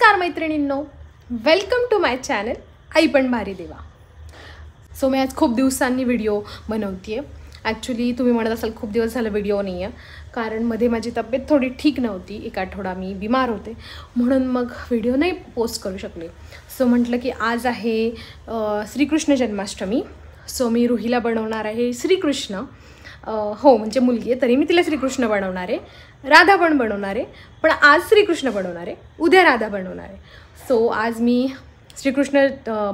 नमस्कार मैत्रिणींनो, welcome to my channel आई पण भारी देवा. सो मी आज खूप दिवसांनी व्हिडिओ बनवते आहे. ॲक्च्युली तुम्ही म्हणत असाल खूप दिवस झालं व्हिडिओ नाही आहे, कारण मध्ये माझी तब्येत थोडी ठीक नव्हती. एक आठवडा मी बिमार होते, म्हणून मग व्हिडिओ नाही पोस्ट करू शकले. सो म्हटलं की आज आहे श्रीकृष्ण जन्माष्टमी. सो मी रुहीला बनवणार आहे श्रीकृष्ण. हो म्हणजे मुलगी आहे तरी मी तिला श्रीकृष्ण बनवणार आहे. राधा पण बनवणार आहे, पण आज श्रीकृष्ण बनवणार आहे, उद्या राधा बनवणार आहे. सो आज मी श्रीकृष्ण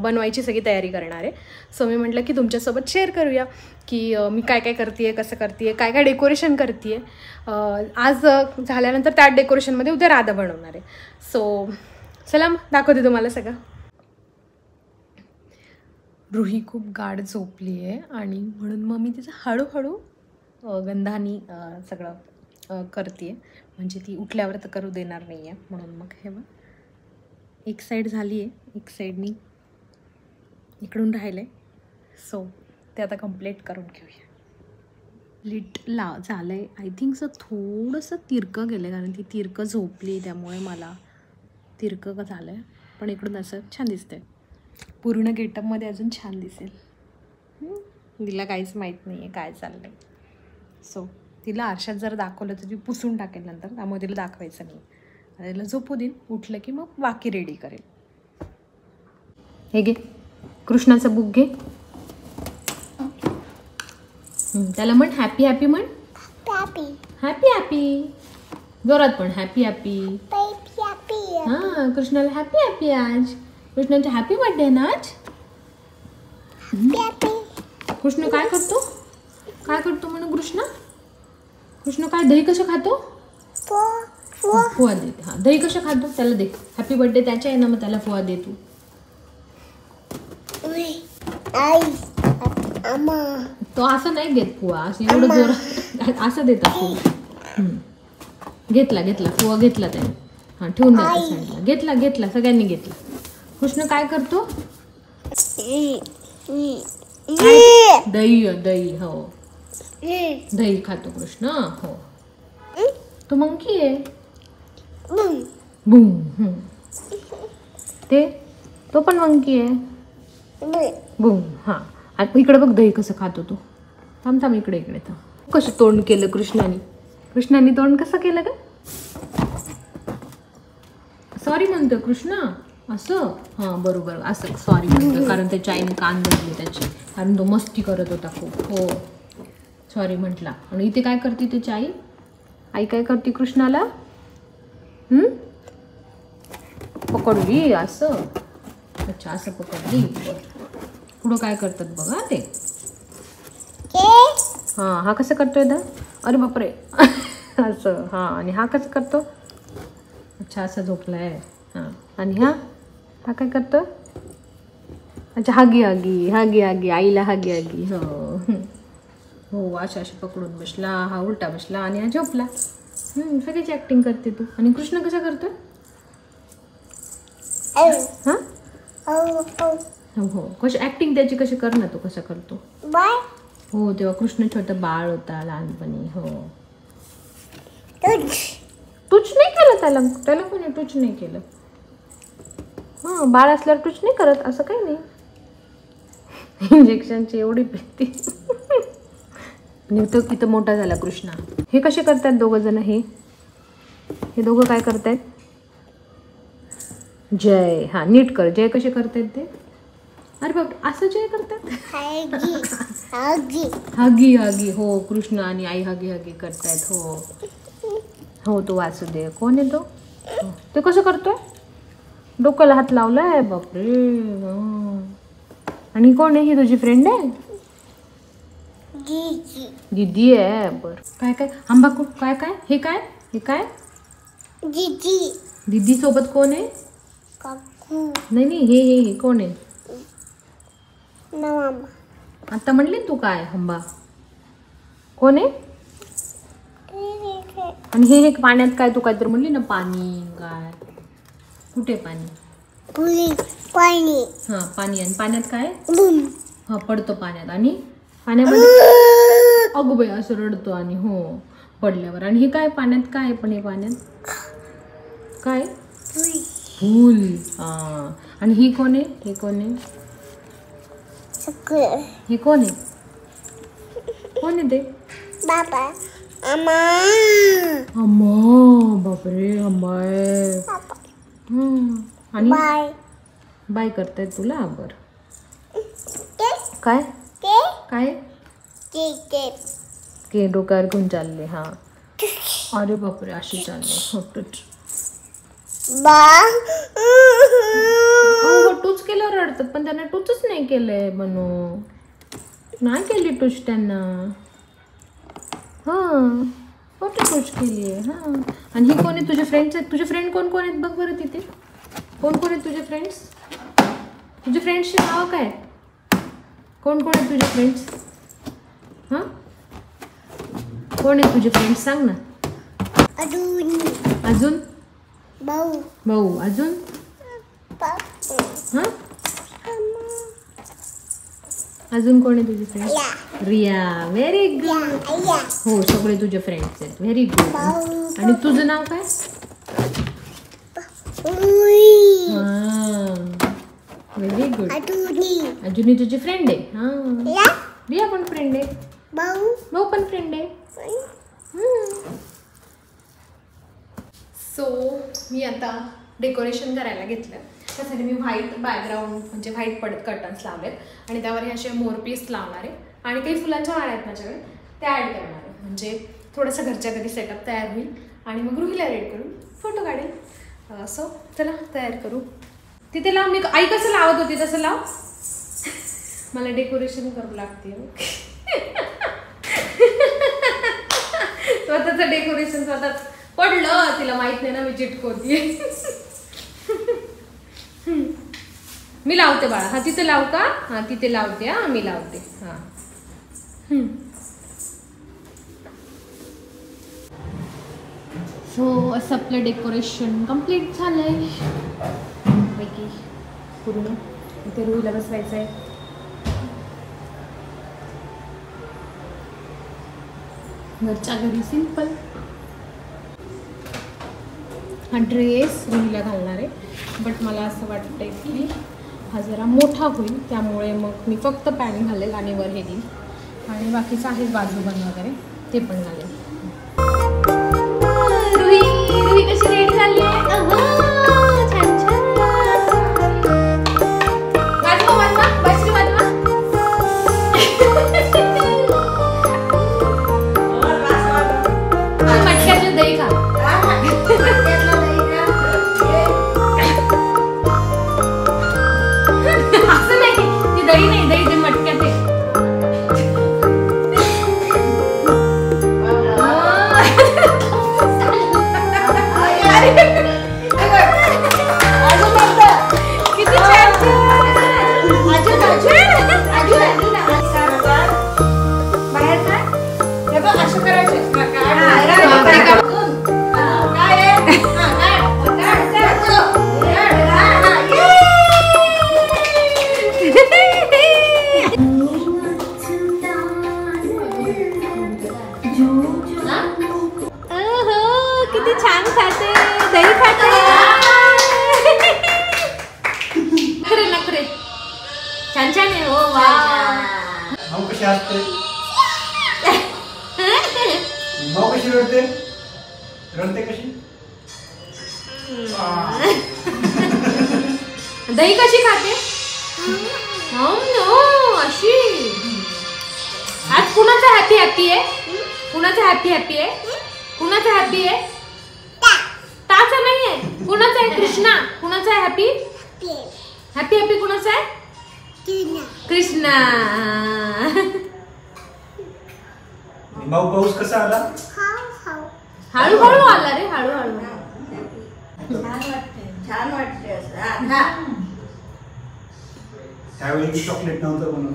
बनवायची सगळी तयारी करणार आहे. सो मी म्हटलं की तुमच्यासोबत शेअर करूया की मी काय काय करते आहे, कसं करते आहे, काय काय डेकोरेशन करते आहे. आज झाल्यानंतर त्या डेकोरेशनमध्ये उद्या राधा बनवणार आहे. सो चला दाखवते तुम्हाला सगळं. रुही खूप गाढ झोपली आहे आणि म्हणून मग मी तिचं हळूहळू गंधानी सगळं करते आहे, म्हणजे ती उठल्यावर तर करू देणार नाही आहे. म्हणून मग हे बघ, एक साईड झाली आहे, एक साईडनी इकडून राहिलं आहे. सो ते आता कंप्लीट करून घेऊया. लिट झालं आहे. आय थिंक सर थोडंसं तिरकं गेलं आहे, कारण ती तिरकं झोपली त्यामुळे मला तिरकं झालं आहे. पण इकडून असं छान दिसतं आहे. पूर्ण गेटअपमध्ये अजून छान दिसेल. तिला काहीच माहीत नाही आहे काय चाललं आहे. सो तिला आरशात जर दाखवलं तर ती पुसून टाकेल नंतर, त्यामुळे तिला दाखवायचं नाही. तिला झोपू देईन, उठलं की मग बाकी रेडी करेल. हे घे कृष्णाचं बुक घे. त्याला म्हण हॅपी हॅपी म्हण. हॅपी हॅपी जोरात पण हॅपी हॅपी. हां कृष्णाला हॅपी हॅपी. आज कृष्णाचा हॅपी बर्थडे ना आज. कृष्ण काय करतो, काय करतो म्हणून कृष्ण. कृष्ण काय दही कसं खातो. फुवा देते. हां दही कसं खातो त्याला दे. हॅपी बर्थडे त्याच्या आहे ना, मग त्याला फुवा दे तू. तो असं नाही घेत फुवा, असं एवढं जोरात असं देतात फुवा. घेतला घेतला फुवा घेतला त्याने. हां ठेवून द्या साईडला. घेतला घेतला सगळ्यांनी घेतला. कृष्ण काय करतो. दही दही हो दही खातो कृष्ण. हो तो मंकी आहे. बूम. ते तो पण मंकी आहे. बूम. हां आता इकडे बघ दही कसं खातो तो. थांब थांब इकडे इकडे थांब. कसं तोंड केलं कृष्णाने. कृष्णाने तोंड कसं केलं का. सॉरी म्हणतो कृष्ण असं. हां बरोबर असं सॉरी म्हणतो, कारण त्याच्या आईने कान धरले त्याचे, कारण तो मस्ती करत होता खूप. हो सॉरी म्हटला. आणि इथे काय करते त्याची आई. आई काय करते कृष्णाला पकडली असं. अच्छा असं पकडली. पुढं काय करतात बघा ते. हां हा कसं करतोय दा. अरे बापरे असं. हां आणि हा कसं करतो. अच्छा असं झोपलाय. हां आणि हा काय करतो. अच्छा हागी हागी हागी हागी आईला हागी हागी. हो हो अशा अशा पकडून बसला. हा उलटा बसला आणि हा झोपला. सगळ्याची ॲक्टिंग करते तू. आणि कृष्ण कसा करतो. हां हो हो कशी ॲक्टिंग त्याची कशी कर ना तू. कसा करतो. हो तेव्हा कृष्ण छोटा बाळ होता लहानपणी. हो टूच नाही केलं त्याला. त्याला कोणी टूच नाही केलं. हां बाळ असल्यावर टूच नाही करत असं काही नाही. इंजेक्शनची एवढी भीती. तो किती मोठा झाला कृष्णा. हे कसे करतात दोघं जण. हे दोघं काय करतायत. जय. हां नीट कर. जय कसे करतायत ते. अरे बाप असं जय करतात. हगी हगी. हो कृष्ण आणि आई हगी हगी करतायत. हो हो तो वासुदेव. कोण आहे तो. ते कसं करतोय. डोक्याला हात लावलाय. बापरे. आणि कोण आहे. ही तुझी फ्रेंड आहे. दीदी आहे. बर काय काय आंबाकू काय काय. हे काय. हे काय दीदी. दीदी सोबत कोण आहे. नाही नाही हे कोण आहे. आता म्हणले तू काय हंबा कोण आहे. आणि हे पाण्यात काय तू काहीतरी म्हणली ना. पाणी काय. कुठे पाणी. हां पाणी. आणि पाण्यात काय. हां पडतो पाण्यात. आणि पाण्यामध्ये अगो बाई असं रडतो. आणि हो पडल्यावर. आणि हे काय पाण्यात काय. पण हे पाण्यात काय फूल. हा. आणि ही कोण आहे? हे कोण आहे? हे कोण आहे? कोण आहे ते? बाबा. अम्मा. अम्मा. बापरे अम्मा आहे. आणि बाय. बाय करताय तुला. बर काय काय के डोक्यावर घेऊन चालले. हा. अरे बापरे अशी चालले. टूच केल्यावर रडतात पण त्यांना टूचच नाही केलंय. बनू नाही केली टूच त्यांना. हा कुठे टूच केली आहे. हा. आणि ही कोण आहे? तुझे फ्रेंड्स आहेत. तुझे फ्रेंड कोण कोण आहेत बघ बरं तिथे. कोण कोण आहेत तुझे फ्रेंड्स? तुझे फ्रेंड्सचे नाव काय? कोण कोण आहेत तुझे फ्रेंड्स? हां कोण आहेत तुझे फ्रेंड्स सांग ना. अजून भाऊ. भाऊ. अजून हां अजून कोण आहे तुझे फ्रेंड्स? रिया. Very good. हो सगळे तुझे फ्रेंड्स आहेत. Very good. आणि तुझं नाव काय? Very good. अजूनी तुझी फ्रेंड आहे. हां रिया पण फ्रेंड आहे. भाऊ पण फ्रेंड आहे. सो मी आता डेकोरेशन करायला घेतलं. त्यासाठी मी व्हाईट बॅकग्राऊंड म्हणजे व्हाईट कर्टन्स लावलेत आणि त्यावर हे असे मोरपीस लावणार आहे आणि काही फुलांच्या माळ्या आहेत माझ्याकडे त्या ॲड करणार आहे. म्हणजे थोडंसं घरच्या घरी सेटअप तयार होईल आणि मग रुहीला रेड करून फोटो काढेल. सो चला तयार करू. तिथे लाव. मी आई कसं लावत होती तसं लाव. मला डेकोरेशन करू लागते. स्वतःचं डेकोरेशन स्वतःच पडलं. तिला माहित नाही ना मी चिटकवते. मी लावते बाळा. हा तिथे लावू का? हा तिथे लावते. हा मी लावते. हा सो असं आपलं डेकोरेशन कम्प्लीट झालंय पैकी पूर्ण. इथे रुईला बसवायचं आहे. घरच्या घरी सिंपल. हा ड्रेस रुईला घालणार आहे बट मला असं वाटतंय की हा जरा मोठा होईल त्यामुळे मग मी फक्त पॅन्ट घालेल आणि वर हे देईल आणि बाकीचं आहे बाजूबंद वगैरे ते पण घालेल. रुही कशी रेडी झाली आहे. छान छान. वाजवा वाजवा बसरी वाजवा. मटक्यातलं दही खा. असं नाही ती दही नाही. दही ते मटक्यात आहे. किती छान खाते. दही खाते. नखरे नखरे छान छान आहे. हो वा. भाऊ कशी असते? भाऊ कशी रडते? रडते कशी? दही कशी खाते? अशी. आज कुणाचा हॅपी हॅपी आहे? कुणाचा हॅपी हॅपी आहे? कुणाचा हॅपी आहे? ताचा नाही आहे. कुणाचा आहे? कृष्णा. कुणाचा आहे हॅपी? हॅपी हॅपी कुणाचा आहे? कृष्णा. भाऊ पाऊस कसा आला? हळूहळू आला रे. हळूहळू. छान वाटते. त्यावेळी चॉकलेट नव्हतं म्हणून.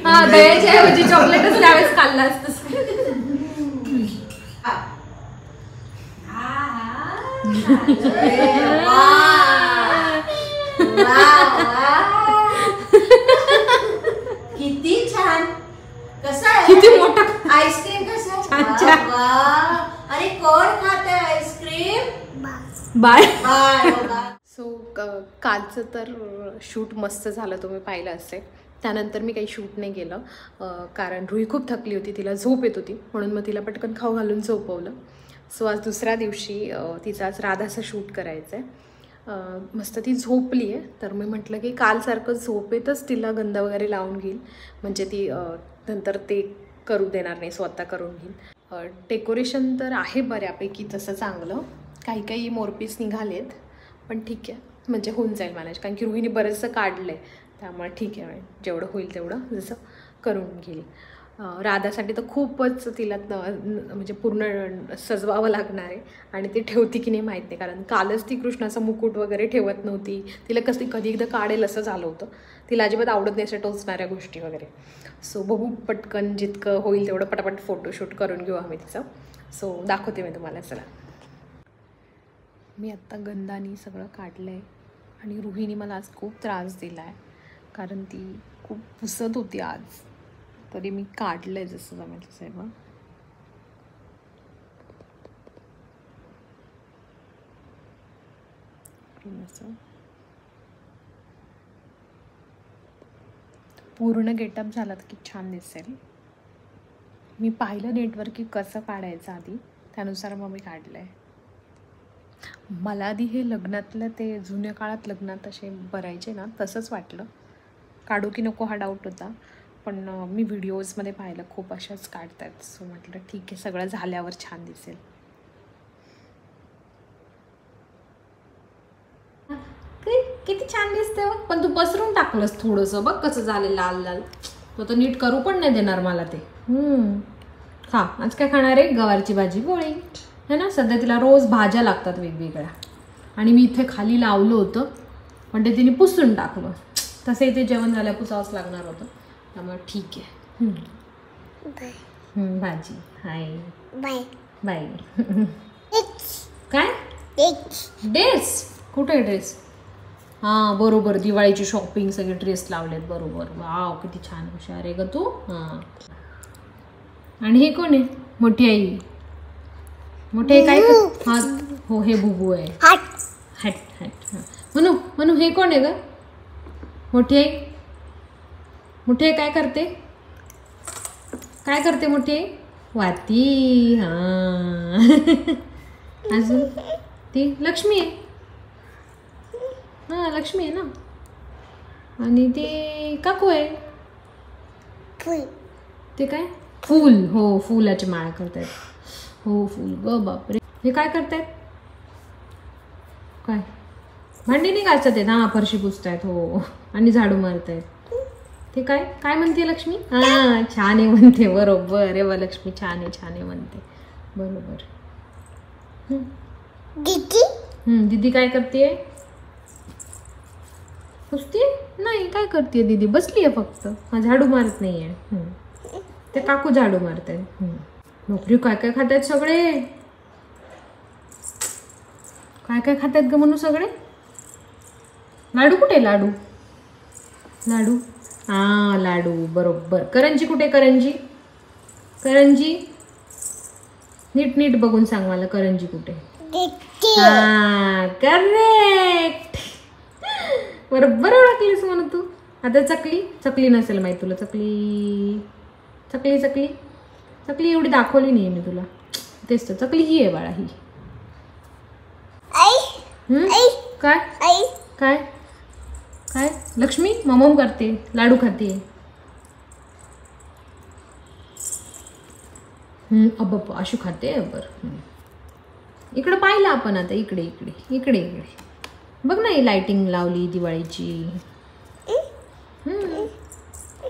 हा दह्याच्या ऐवजी चॉकलेटच त्यावेळेस खाल्लं असतं. किती छान. कसं आहे? किती मोठा आईस्क्रीम कसं? अरे कोण खाते आईस्क्रीम? बाय. बाय. सो कालचं तर शूट मस्त झालं, तुम्ही पाहिलं असेल. त्यानंतर मी काही शूट नाही केलं कारण रुही खूप थकली होती, तिला झोप येत होती, म्हणून मग तिला पटकन खाऊ घालून झोपवलं. सो आज दुसऱ्या दिवशी तिचा आज राधाचं शूट करायचं आहे. मस्त ती झोपली आहे, तर मी म्हटलं की कालसारखं झोपेतच तिला गंध वगैरे लावून घेईल, म्हणजे ती नंतर ते करू देणार नाही, स्वतः करून घेईल. डेकोरेशन तर आहे बऱ्यापैकी तसं चांगलं, काही मोरपीस निघालेत, पण ठीक आहे, म्हणजे होऊन जाईल मॅनेज, कारण की रुहीने बरंचसं काढलं आहे, त्यामुळे ठीक आहे, जेवढं होईल तेवढं जसं करून घेईल. राधासाठी तर खूपच तिला म्हणजे पूर्ण सजवावं लागणार आहे, आणि ती ठेवती की नाही माहीत नाही, कारण कालच ती कृष्णाचा मुकुट वगैरे ठेवत नव्हती. तिला कधी एकदा काढेल असं झालं होतं, तिला अजिबात आवडत नाही अशा टोचणाऱ्या गोष्टी वगैरे. सो बघू पटकन जितकं होईल तेवढं पटापट फोटोशूट करून घेऊ आम्ही तिचं. सो दाखवते मी तुम्हाला. चला, मी आत्ता गंधानी सगळं काढलं आहे, आणि रुहीने मला आज खूप त्रास दिला आहे, कारण ती खूप पुसत होती आज, तरी मी काढलं आहे जसं जमेल तसं. पूर्ण गेटअप झाला तर की छान दिसेल. मी पाहिलं नेटवर की कसं काढायचं आधी, त्यानुसार मग मी काढलं आहे. मला आधी हे लग्नातलं ते जुन्या काळात लग्नात असे भरायचे ना, तसंच वाटलं, काढू की नको हा डाऊट होता, पण मी व्हिडिओजमध्ये पाहिलं खूप अशाच काढतात. सो म्हटलं ठीक आहे, सगळं झाल्यावर छान दिसेल. किती छान दिसते बघ, पण तू पसरून टाकलंस थोडंसं, बघ कसं झालं लाल लाल. तो तर नीट करू पण नाही देणार मला ते. खा, आज काय खाणार आहे? गवारची भाजी पोळी है ना. सध्या तिला रोज भाज्या लागतात वेगवेगळ्या, आणि मी इथे खाली लावलं होतं, पण ते तिने पुसून टाकलं. तसं इथे जेवण झालं पुसावंच लागणार होतं, त्यामुळे ठीक आहे. भाजी हाय. Bye bye. काय ड्रेस? कुठे ड्रेस? हां बरोबर, दिवाळीची शॉपिंग, सगळे ड्रेस लावलेत बरोबर. वाव किती छान, हुशार आहे ग तू. हां, आणि हे कोण आहे? मोठी आई. मोठे काय? हां हो, हे बुबू आहे. Hat hat. म्हणू हे कोण आहे ग? मोठी आई. मोठी आई काय करते? काय करते मोठी आई? वाती. हां. अजून ती लक्ष्मी आहे. हां लक्ष्मी आहे ना. आणि ते काकू आहे. ते काय? फूल. हो, फुलाची माळ करतायत. हो फुल ग, बापरे. हे काय करतायत? काय भांडी नाही घासत आहेत? हां फरशी पुसतायत. हो, आणि झाडू मारतायत. ते काय काय म्हणते लक्ष्मी? हां छान आहे म्हणते, बरोबर. अरे वा, लक्ष्मी छान आहे म्हणते, बरोबर. दीदी काय करते? पुसते? नाही, काय करते दीदी? बसली आहे फक्त, झाडू मारत नाही आहे. ते काकू झाडू मारतायत. नोकरी काय काय खातायत सगळे? काय काय खातायत ग म्हणून सगळे? लाडू कुठे? लाडू हां लाडू, बरोबर. करंजी कुठे? करंजी नीट बघून सांग मला, करंजी कुठे? हां करेक्ट, बरोबर ओळखलीस म्हणून तू. आता चकली नसेल माहिती तुला. चकली एवढी दाखवली नाही मी तुला. तेच तर, चकली ही आहे बाळा, ही. काय काय काय? लक्ष्मी मम करते, लाडू खाते. अब आशू खाते. बरं, इकडं पाहिलं आपण आता. इकडे बघ ना, ही लाइटिंग लावली दिवाळीची.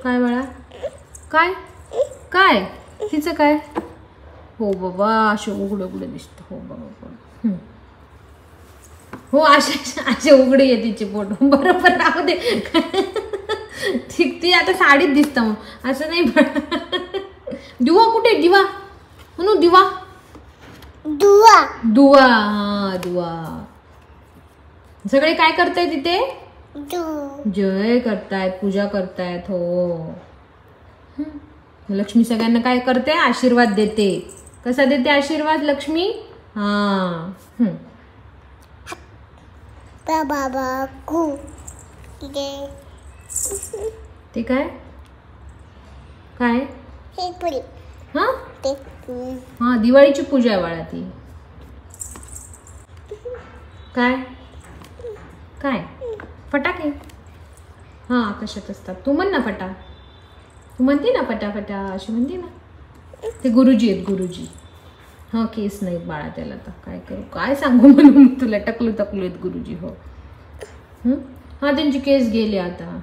काय बाळा? काय तिचं काय? हो बाबा, असे उघडं दिसतं. हो बाबा, हो असे उघडे आहे तिचे पोट. बरोबर, राहू दे. ठीक, ती आता साडीत दिसतं मग, असं नाही. दिवा कुठे? दिवा म्हणू. दुवा. हा दुवा. सगळे काय करतायत तिथे? जय करतायत, पूजा करतायत. हो, लक्ष्मी सगळ्यांना काय करते? आशीर्वाद देते. कसा देते आशीर्वाद लक्ष्मी? हां बाबा कू ते काय काय हे पुरी हा ते हा दिवाळीची पूजा आहे बाळा ती. काय काय फटाके हा आकाशात असतात. तू म्हण ना फटा. तू म्हणते ना फटाफटा अशी म्हणते ना. ते गुरुजी आहेत गुरुजी. हा केस नाहीत बाळा त्याला. आता काय करू काय सांगू म्हणून तुला. टकलू तकलू आहेत गुरुजी. हो हा त्यांची केस गेले आता.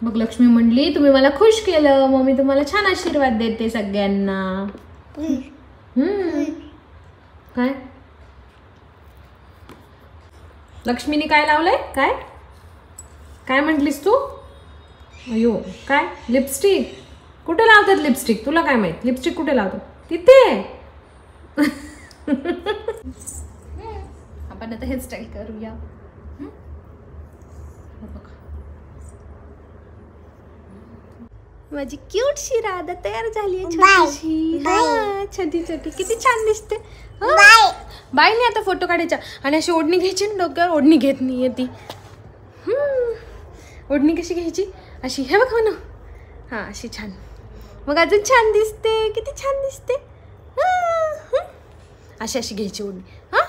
मग लक्ष्मी म्हणली तुम्ही मला खुश केलं मग मी तुम्हाला छान आशीर्वाद देते सगळ्यांना. काय लक्ष्मीने काय लावलंय काय काय म्हटलीस तू. अयो काय लिपस्टिक कुठे लावतात लिपस्टिक. तुला काय माहित लिपस्टिक कुठे लावतात तिथे. आपण आता हेअरस्टाईल करूया. माझी क्यूटशी राधा तयार झाली आहे छोटीशी. हा छोटी छोटी किती छान दिसते. बाय नाही आता फोटो काढायचा आणि अशी ओढणी घ्यायची ना डोक्यावर. ओढणी घेत नाहीये ती. ओढणी कशी घ्यायची अशी हे बघ म्हणू. हा अशी छान मग अजून छान दिसते. किती छान दिसते. अशी अशी घ्यायची ओढणी. हा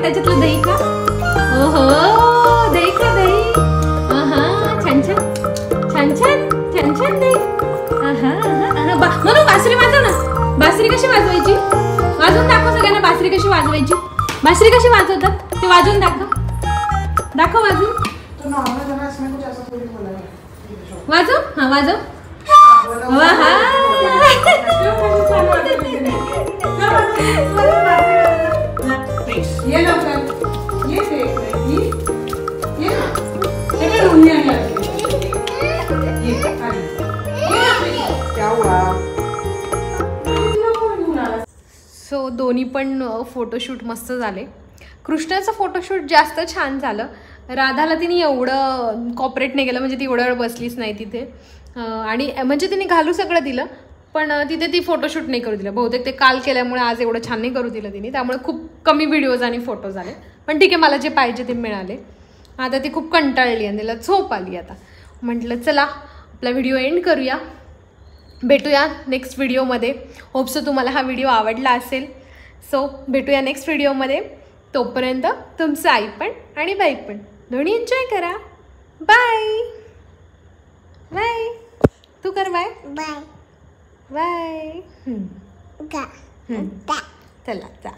त्याच्यातलं दही का. हो दही का दही. छान छान छान छान छान छान दही. म्हणून बासरी वाजव ना. बासरी कशी वाजवायची वाजवून दाखव सगळ्यांना. बासरी कशी वाजवायची. बासरी कशी वाजवतात ते वाजवून दाखव. दाखव वाजवून. वाजव हा वाजव. ये लवकर ये सो दोन्ही पण फोटोशूट मस्त झाले. कृष्णाचं फोटोशूट जास्त छान झालं. राधाला तिने एवढं कॉपरेट नाही केलं म्हणजे ती एवढं वेळ बसलीच नाही तिथे. आणि म्हणजे तिने घालू सगळं दिलं पण तिथे ती फोटोशूट नाही करू दिलं. बहुतेक ते काल केल्यामुळे आज एवढं छान नाही करू दिलं तिने. त्यामुळे खूप कमी व्हिडिओज आणि फोटो झाले. पण ठीक आहे मला जे पाहिजे ते मिळाले. आता ती खूप कंटाळली आणि तिला झोप आली. आता म्हटलं चला आपला व्हिडिओ एंड करूया. भेटूया नेक्स्ट व्हिडिओमध्ये. होप्सो तुम्हाला हा व्हिडिओ आवडला असेल. सो भेटूया नेक्स्ट व्हिडिओमध्ये. तोपर्यंत तुमचं आई पण आणि बाई पण दोन्ही एन्जॉय करा. Bye bye. तू कर बाय बाय बाय. गा चला जा.